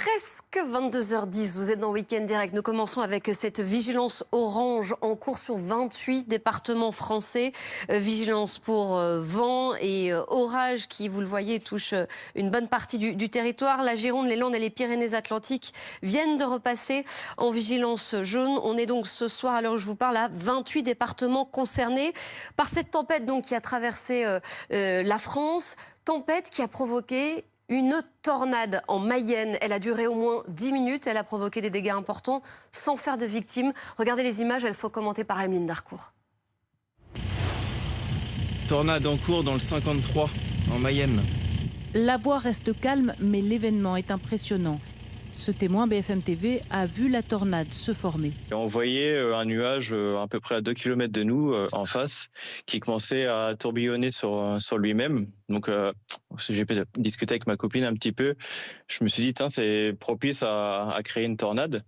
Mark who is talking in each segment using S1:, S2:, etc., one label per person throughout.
S1: presque 22h10, vous êtes dans Week-end Direct. Nous commençons avec cette vigilance orange en cours sur 28 départements français. Vigilance pour vent et orage qui, vous le voyez, touche une bonne partie du territoire. La Gironde, les Landes et les Pyrénées-Atlantiques viennent de repasser en vigilance jaune. On est donc ce soir, à l'heure où je vous parle, à 28 départements concernés par cette tempête donc, qui a traversé la France. Tempête qui a provoqué une tornade en Mayenne. Elle a duré au moins 10 minutes. Elle a provoqué des dégâts importants sans faire de victimes. Regardez les images, elles sont commentées par Emeline Darcourt.
S2: Tornade en cours dans le 53, en Mayenne.
S3: La voie reste calme, mais l'événement est impressionnant. Ce témoin BFM TV a vu la tornade se former.
S2: On voyait un nuage à peu près à 2 km de nous, en face, qui commençait à tourbillonner sur lui-même. Donc, j'ai discuté avec ma copine un petit peu. Je me suis dit, c'est propice à créer une tornade.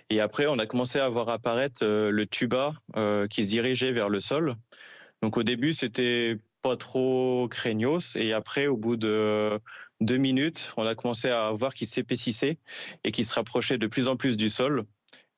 S2: Et après, on a commencé à voir apparaître le tuba qui se dirigeait vers le sol. Donc, au début, c'était pas trop craignos. Et après, au bout de 2 minutes, on a commencé à voir qu'il s'épaississait et qu'il se rapprochait de plus en plus du sol.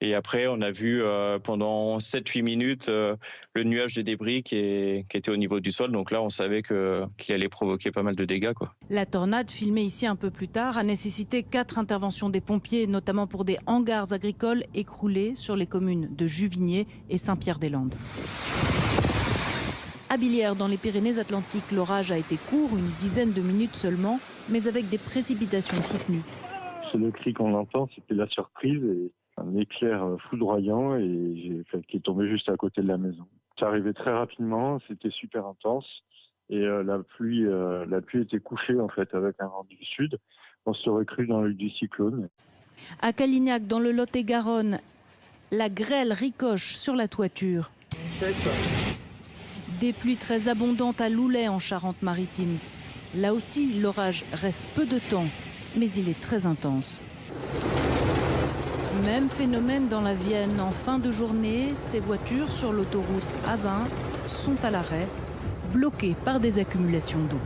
S2: Et après, on a vu pendant 7-8 minutes le nuage de débris qui était au niveau du sol. Donc là, on savait qu'il allait provoquer pas mal de dégâts, quoi.
S3: La tornade, filmée ici un peu plus tard, a nécessité 4 interventions des pompiers, notamment pour des hangars agricoles écroulés sur les communes de Juvigné et Saint-Pierre-des-Landes. À Billières, dans les Pyrénées-Atlantiques, l'orage a été court, une dizaine de minutes seulement, mais avec des précipitations soutenues.
S4: C'est le cri qu'on entend, c'était la surprise et un éclair foudroyant qui est tombé juste à côté de la maison. Ça arrivait très rapidement, c'était super intense et la pluie était couchée en fait avec un vent du sud. On se serait cru dans l'œil du cyclone.
S3: À Calignac, dans le Lot-et-Garonne, la grêle ricoche sur la toiture. Des pluies très abondantes à Loulay en Charente-Maritime. Là aussi, l'orage reste peu de temps, mais il est très intense. Même phénomène dans la Vienne. En fin de journée, ces voitures sur l'autoroute A20 sont à l'arrêt, bloquées par des accumulations d'eau.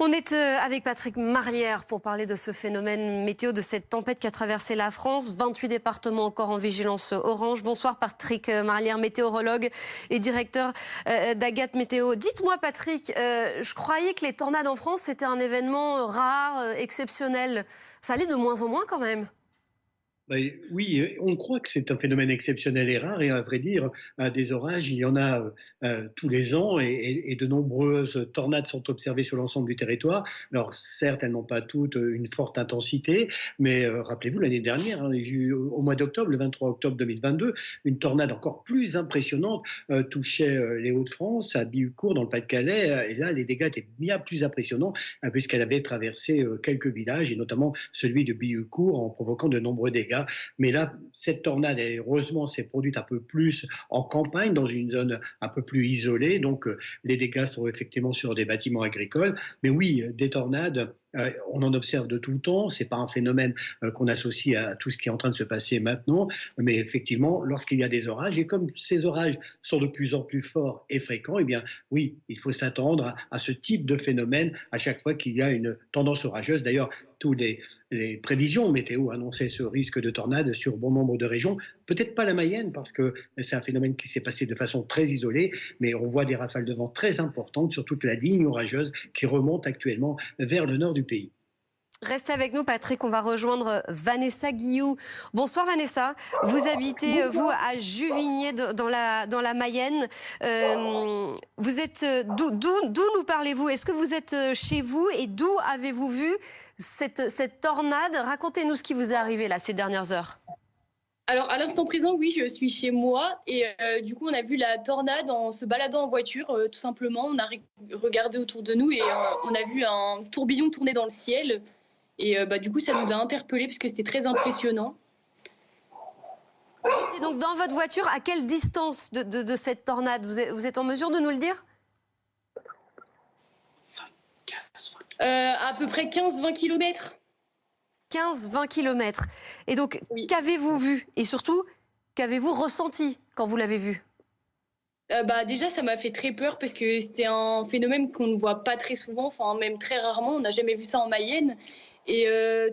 S1: On est avec Patrick Marlière pour parler de ce phénomène météo, de cette tempête qui a traversé la France. 28 départements encore en vigilance orange. Bonsoir Patrick Marlière, météorologue et directeur d'Agathe Météo. Dites-moi Patrick, je croyais que les tornades en France c'était un événement rare, exceptionnel. Ça allait de moins en moins quand même.
S5: Oui, on croit que c'est un phénomène exceptionnel et rare, et à vrai dire, des orages, il y en a tous les ans, et de nombreuses tornades sont observées sur l'ensemble du territoire. Alors certes, elles n'ont pas toutes une forte intensité, mais rappelez-vous, l'année dernière, au mois d'octobre, le 23 octobre 2022, une tornade encore plus impressionnante touchait les Hauts-de-France, à Bihucourt, dans le Pas-de-Calais, et là, les dégâts étaient bien plus impressionnants, puisqu'elle avait traversé quelques villages, et notamment celui de Bihucourt, en provoquant de nombreux dégâts. Mais là, cette tornade, heureusement, s'est produite un peu plus en campagne, dans une zone un peu plus isolée. Donc, les dégâts sont effectivement sur des bâtiments agricoles. Mais oui, des tornades, on en observe de tout le temps. Ce n'est pas un phénomène qu'on associe à tout ce qui est en train de se passer maintenant. Mais effectivement, lorsqu'il y a des orages, et comme ces orages sont de plus en plus forts et fréquents, eh bien, oui, il faut s'attendre à ce type de phénomène à chaque fois qu'il y a une tendance orageuse. D'ailleurs, tous les prévisions météo annonçaient ce risque de tornade sur bon nombre de régions. Peut-être pas la Mayenne, parce que c'est un phénomène qui s'est passé de façon très isolée, mais on voit des rafales de vent très importantes sur toute la ligne orageuse qui remonte actuellement vers le nord du pays.
S1: Restez avec nous, Patrick. On va rejoindre Vanessa Guillou. Bonsoir, Vanessa. Vous habitez, vous, à Juvigné, dans la Mayenne. Vous êtes d'où nous parlez-vous? Est-ce que vous êtes chez vous et d'où avez-vous vu cette tornade? Racontez-nous ce qui vous est arrivé là ces dernières heures.
S6: Alors, à l'instant présent, oui, je suis chez moi et du coup, on a vu la tornade en se baladant en voiture, tout simplement. On a regardé autour de nous et on a vu un tourbillon tourner dans le ciel. Et du coup, ça nous a interpellés parce que c'était très impressionnant.
S1: Vous étiez donc dans votre voiture. À quelle distance de cette tornade? Vous êtes en mesure de nous le dire?
S6: À peu près 15-20 km.
S1: 15-20 km. Et donc, oui. Qu'avez-vous vu? Et surtout, qu'avez-vous ressenti quand vous l'avez vu?
S6: Déjà, ça m'a fait très peur parce que c'était un phénomène qu'on ne voit pas très souvent, enfin même très rarement. On n'a jamais vu ça en Mayenne. Et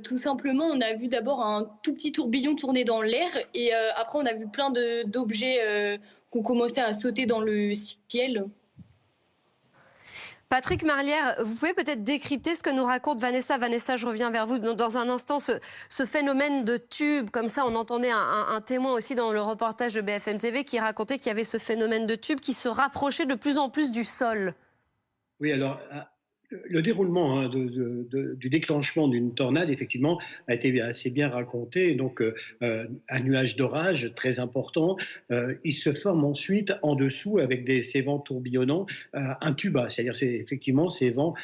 S6: tout simplement, on a vu d'abord un tout petit tourbillon tourner dans l'air et après, on a vu plein d'objets qui ont commencé à sauter dans le ciel.
S1: Patrick Marlière, vous pouvez peut-être décrypter ce que nous raconte Vanessa. Vanessa, je reviens vers vous dans un instant. Ce phénomène de tube, comme ça, on entendait un témoin aussi dans le reportage de BFM TV qui racontait qu'il y avait ce phénomène de tube qui se rapprochait de plus en plus du sol.
S5: Oui, alors, le déroulement du déclenchement d'une tornade, effectivement, a été assez bien raconté. Donc, un nuage d'orage très important. Il se forme ensuite en dessous, avec ces vents tourbillonnants, un tuba. C'est-à-dire, c'est effectivement ces vents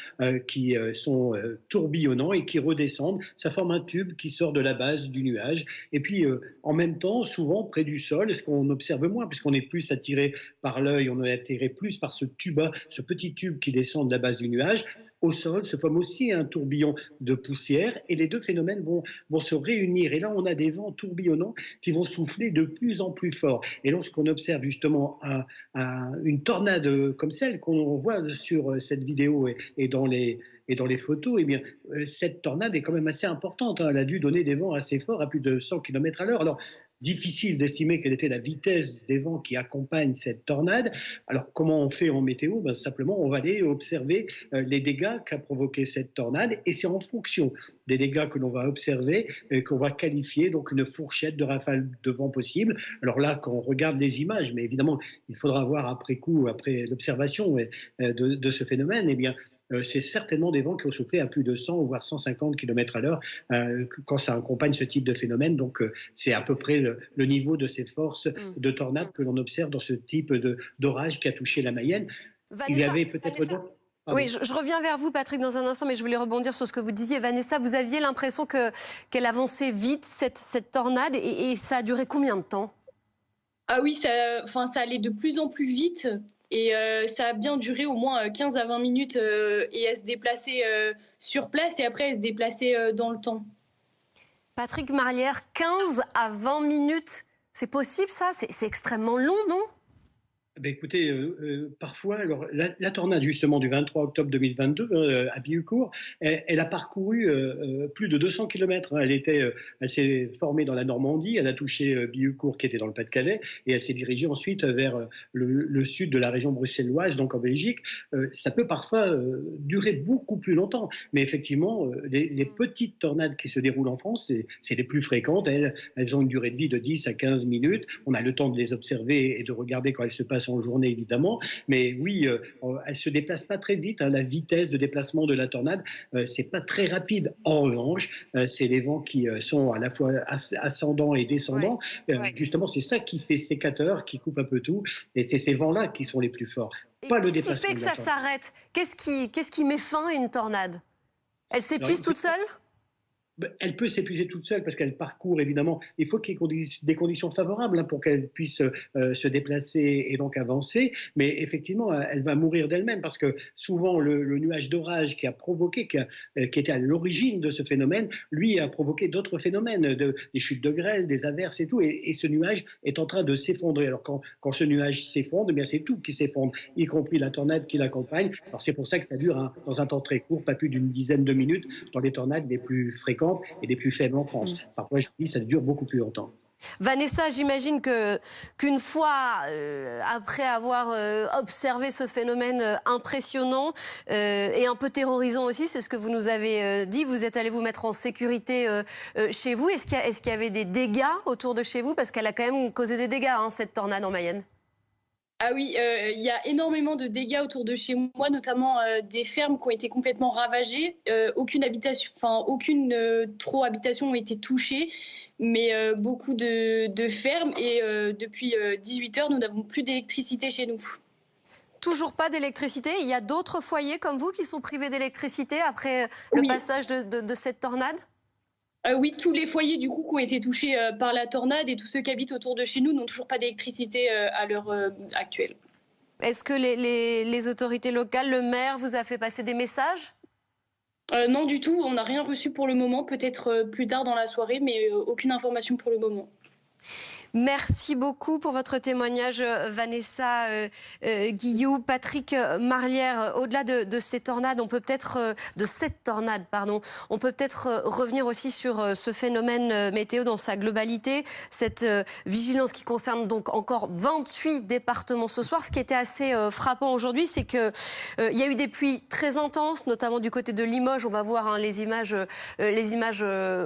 S5: qui sont tourbillonnants et qui redescendent. Ça forme un tube qui sort de la base du nuage. Et puis, en même temps, souvent près du sol, ce qu'on observe moins, puisqu'on est plus attiré par l'œil, on est attiré plus par ce tuba, ce petit tube qui descend de la base du nuage. Au sol se forme aussi un tourbillon de poussière et les deux phénomènes vont se réunir. Et là, on a des vents tourbillonnants qui vont souffler de plus en plus fort. Et lorsqu'on observe justement une tornade comme celle qu'on voit sur cette vidéo et dans les photos, eh bien, cette tornade est quand même assez importante. Elle a dû donner des vents assez forts, à plus de 100 km à l'heure. Alors, difficile d'estimer quelle était la vitesse des vents qui accompagnent cette tornade. Alors, comment on fait en météo? Simplement, on va aller observer les dégâts qu'a provoqué cette tornade et c'est en fonction des dégâts que l'on va observer qu'on va qualifier donc une fourchette de rafales de vent possible. Alors là, quand on regarde les images, mais évidemment, il faudra voir après coup, après l'observation de ce phénomène, eh bien, c'est certainement des vents qui ont soufflé à plus de 100 voire 150 km à l'heure quand ça accompagne ce type de phénomène. Donc, c'est à peu près le niveau de ces forces de tornades que l'on observe dans ce type d'orage qui a touché la Mayenne.
S1: Vanessa,
S5: il y avait peut-être d'autres.
S1: Oui, je reviens vers vous, Patrick, dans un instant, mais je voulais rebondir sur ce que vous disiez. Vanessa, vous aviez l'impression qu'elle avançait vite, cette tornade, et ça a duré combien de temps?
S6: Ah oui, ça allait de plus en plus vite. Et ça a bien duré au moins 15 à 20 minutes et elle se déplaçait sur place et après elle se déplaçait dans le temps.
S1: Patrick Marlière, 15 à 20 minutes, c'est possible ça? C'est extrêmement long, non?
S5: Ben écoutez, parfois, alors, la tornade justement du 23 octobre 2022 à Bihucourt, elle a parcouru plus de 200 km. Elle s'est formée dans la Normandie, elle a touché Bihucourt qui était dans le Pas-de-Calais et elle s'est dirigée ensuite vers le sud de la région bruxelloise, donc en Belgique. Ça peut parfois durer beaucoup plus longtemps, mais effectivement, les petites tornades qui se déroulent en France, c'est les plus fréquentes. Elles ont une durée de vie de 10 à 15 minutes. On a le temps de les observer et de regarder quand elles se passent en journée, évidemment. Mais oui, elle ne se déplace pas très vite. La vitesse de déplacement de la tornade, c'est pas très rapide. En revanche, c'est les vents qui sont à la fois ascendants et descendants. Justement, c'est ça qui fait sécateur, qui coupe un peu tout. Et c'est ces vents-là qui sont les plus forts. Pas le déplacement.
S1: Qu'est-ce qui fait que ça s'arrête? Qu'est-ce qui met fin à une tornade? Elle s'épuise toute seule?
S5: Elle peut s'épuiser toute seule parce qu'elle parcourt, évidemment. Il faut qu'il y ait des conditions favorables pour qu'elle puisse se déplacer et donc avancer. Mais effectivement, elle va mourir d'elle-même parce que souvent, le nuage d'orage qui a provoqué, qui était à l'origine de ce phénomène, lui a provoqué d'autres phénomènes, des chutes de grêle, des averses et tout. Et ce nuage est en train de s'effondrer. Alors, quand ce nuage s'effondre, eh bien, c'est tout qui s'effondre, y compris la tornade qui l'accompagne. Alors, c'est pour ça que ça dure dans un temps très court, pas plus d'une dizaine de minutes, dans les tornades les plus fréquentes et les plus faibles en France. Parfois, je vous dis, ça dure beaucoup plus longtemps.
S1: Vanessa, j'imagine qu'une fois, après avoir observé ce phénomène impressionnant et un peu terrorisant aussi, c'est ce que vous nous avez dit, vous êtes allé vous mettre en sécurité chez vous. Est-ce qu'il y avait des dégâts autour de chez vous? Parce qu'elle a quand même causé des dégâts, cette tornade en Mayenne.
S6: Ah oui, il y a énormément de dégâts autour de chez moi, notamment des fermes qui ont été complètement ravagées. Aucune habitation n'a été touchée, mais beaucoup de fermes. Et depuis 18 heures, nous n'avons plus d'électricité chez nous.
S1: Toujours pas d'électricité? Il y a d'autres foyers comme vous qui sont privés d'électricité après le passage de cette tornade?
S6: Oui, tous les foyers du coup qui ont été touchés par la tornade et tous ceux qui habitent autour de chez nous n'ont toujours pas d'électricité à l'heure actuelle.
S1: Est-ce que les autorités locales, le maire vous a fait passer des messages?
S6: Non du tout, on n'a rien reçu pour le moment, peut-être plus tard dans la soirée, mais aucune information pour le moment.
S1: Merci beaucoup pour votre témoignage, Vanessa Guillou. Patrick Marlière, au-delà de ces tornades, on peut peut-être de cette tornade, pardon, on peut peut-être revenir aussi sur ce phénomène météo dans sa globalité, cette vigilance qui concerne donc encore 28 départements ce soir. Ce qui était assez frappant aujourd'hui, c'est que il y a eu des pluies très intenses, notamment du côté de Limoges. On va voir hein, les images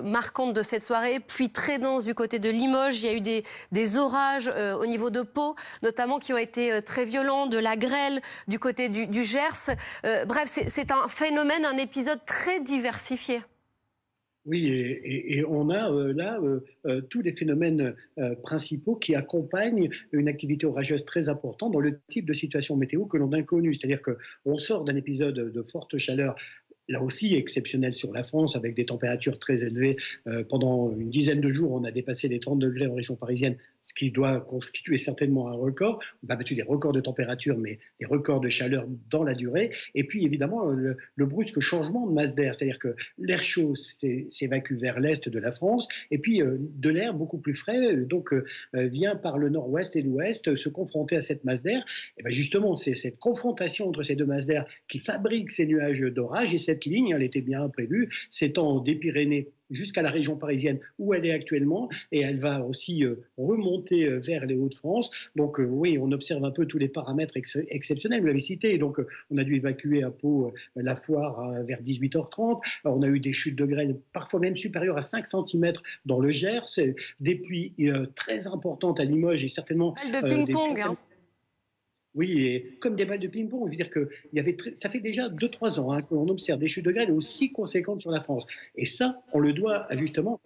S1: marquantes de cette soirée. Pluie très dense du côté de Limoges. Il y a eu des orages au niveau de Pau, notamment, qui ont été très violents, de la grêle du côté du Gers. Bref, c'est un phénomène, un épisode très diversifié.
S5: Oui, et on a tous les phénomènes principaux qui accompagnent une activité orageuse très importante dans le type de situation météo que l'on a connue. C'est-à-dire qu'on sort d'un épisode de forte chaleur, là aussi exceptionnel sur la France, avec des températures très élevées. Pendant une dizaine de jours, on a dépassé les 30 degrés en région parisienne, ce qui doit constituer certainement un record. On n'a pas battu des records de température, mais des records de chaleur dans la durée. Et puis, évidemment, le brusque changement de masse d'air, c'est-à-dire que l'air chaud s'évacue vers l'est de la France, et puis de l'air beaucoup plus frais vient par le nord-ouest et l'ouest se confronter à cette masse d'air. Et bien justement, c'est cette confrontation entre ces deux masses d'air qui fabrique ces nuages d'orage, et cette ligne, elle était bien prévue, s'étend des Pyrénées jusqu'à la région parisienne où elle est actuellement, et elle va aussi remonter vers les Hauts-de-France. Donc oui, on observe un peu tous les paramètres exceptionnels, vous l'avez cité. Donc on a dû évacuer à Pau la foire vers 18h30. Alors, on a eu des chutes de grêle parfois même supérieures à 5 cm dans le Gers, des pluies très importantes à Limoges et certainement...
S1: De ping-pong, hein.
S5: Oui, et comme des balles de ping-pong, je veux dire que ça fait déjà 2-3 ans que l'on observe des chutes de grêle aussi conséquentes sur la France. Et ça, on le doit justement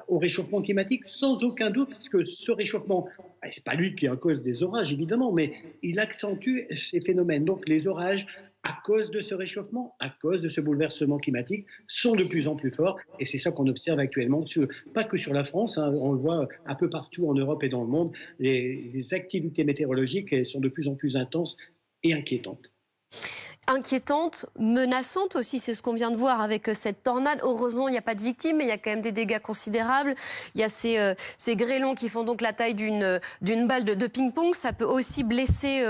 S5: au réchauffement climatique, sans aucun doute, parce que ce réchauffement, c'est pas lui qui est en cause des orages, évidemment, mais il accentue ces phénomènes. Donc les orages, à cause de ce réchauffement, à cause de ce bouleversement climatique, sont de plus en plus forts. Et c'est ça qu'on observe actuellement, pas que sur la France, on le voit un peu partout en Europe et dans le monde. Les activités météorologiques sont de plus en plus intenses et inquiétantes.
S1: Inquiétante, menaçante aussi, c'est ce qu'on vient de voir avec cette tornade. Heureusement, il n'y a pas de victimes, mais il y a quand même des dégâts considérables. Il y a ces grêlons qui font donc la taille d'une balle de ping-pong. Ça peut aussi blesser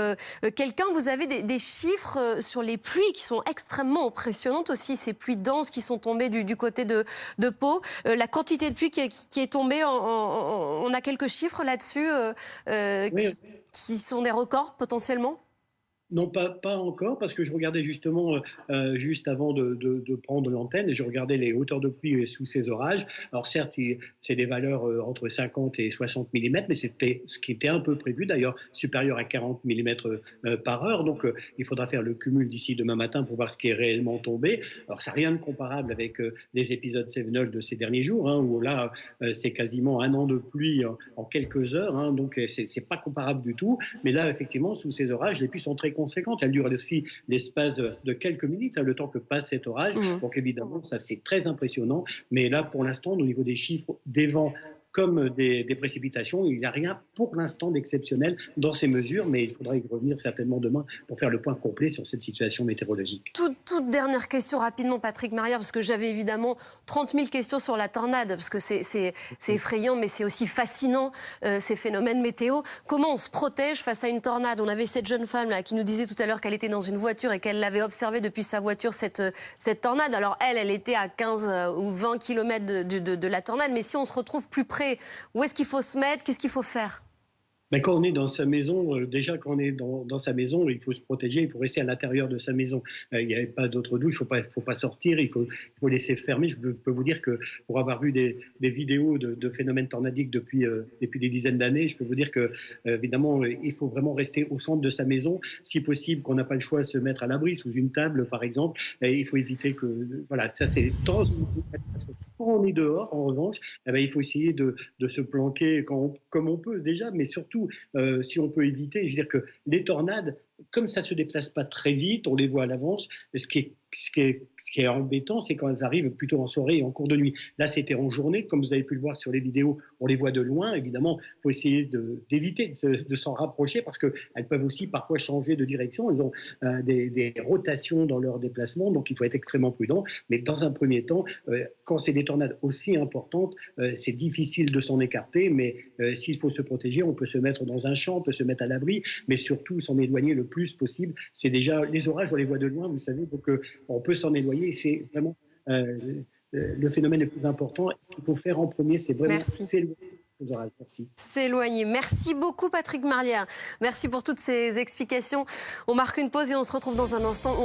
S1: quelqu'un. Vous avez des chiffres sur les pluies qui sont extrêmement impressionnantes aussi, ces pluies denses qui sont tombées du côté de Pau. La quantité de pluie qui est tombée, on a quelques chiffres là-dessus
S5: Oui.
S1: qui sont des records potentiellement ?
S5: Non, pas encore, parce que je regardais justement, juste avant de prendre l'antenne, et je regardais les hauteurs de pluie sous ces orages. Alors certes, c'est des valeurs entre 50 et 60 mm, mais c'était ce qui était un peu prévu, d'ailleurs supérieur à 40 mm par heure. Donc il faudra faire le cumul d'ici demain matin pour voir ce qui est réellement tombé. Alors ça n'a rien de comparable avec les épisodes Cévenol de ces derniers jours, où là, c'est quasiment un an de pluie en quelques heures, donc c'est pas comparable du tout. Mais là, effectivement, sous ces orages, les pluies sont très conséquente. Elle dure aussi l'espace de quelques minutes, le temps que passe cet orage. Donc évidemment, ça c'est très impressionnant. Mais là, pour l'instant, au niveau des chiffres, des vents comme des précipitations, il n'y a rien pour l'instant d'exceptionnel dans ces mesures, mais il faudra y revenir certainement demain pour faire le point complet sur cette situation météorologique.
S1: Toute dernière question rapidement, Patrick Marlière, parce que j'avais évidemment 30 000 questions sur la tornade, parce que c'est effrayant, mais c'est aussi fascinant, ces phénomènes météo. Comment on se protège face à une tornade? On avait cette jeune femme là, qui nous disait tout à l'heure qu'elle était dans une voiture et qu'elle l'avait observée depuis sa voiture, cette tornade. Alors elle était à 15 ou 20 km de la tornade, mais si on se retrouve plus près, où est-ce qu'il faut se mettre? Qu'est-ce qu'il faut faire?
S5: Mais quand on est dans sa maison, déjà quand on est dans sa maison, il faut se protéger, il faut rester à l'intérieur de sa maison. Il n'y avait pas d'autre doute, il ne faut pas sortir, il faut laisser fermer. Je peux vous dire que pour avoir vu des vidéos de phénomènes tornadiques depuis des dizaines d'années, je peux vous dire que évidemment, il faut vraiment rester au centre de sa maison. Si possible, qu'on n'a pas le choix de se mettre à l'abri, sous une table par exemple. Et il faut éviter que... Voilà, ça c'est... Quand on est dehors, en revanche, il faut essayer de se planquer comme on peut déjà, mais surtout si on peut éviter. Je veux dire que les tornades, comme ça ne se déplace pas très vite, on les voit à l'avance. Ce qui est Ce qui est embêtant, c'est quand elles arrivent plutôt en soirée et en cours de nuit. Là, c'était en journée. Comme vous avez pu le voir sur les vidéos, on les voit de loin. Évidemment, il faut essayer d'éviter de s'en rapprocher parce qu'elles peuvent aussi parfois changer de direction. Elles ont des rotations dans leur déplacement, donc il faut être extrêmement prudent. Mais dans un premier temps, quand c'est des tornades aussi importantes, c'est difficile de s'en écarter. Mais s'il faut se protéger, on peut se mettre dans un champ, on peut se mettre à l'abri, mais surtout s'en éloigner le plus possible. C'est déjà les orages, on les voit de loin, vous savez, donc on peut s'en éloigner. C'est vraiment le phénomène le plus important. Ce qu'il faut faire en premier, c'est vraiment s'éloigner des orages. Merci.
S1: S'éloigner. Merci beaucoup, Patrick Marlière. Merci pour toutes ces explications. On marque une pause et on se retrouve dans un instant.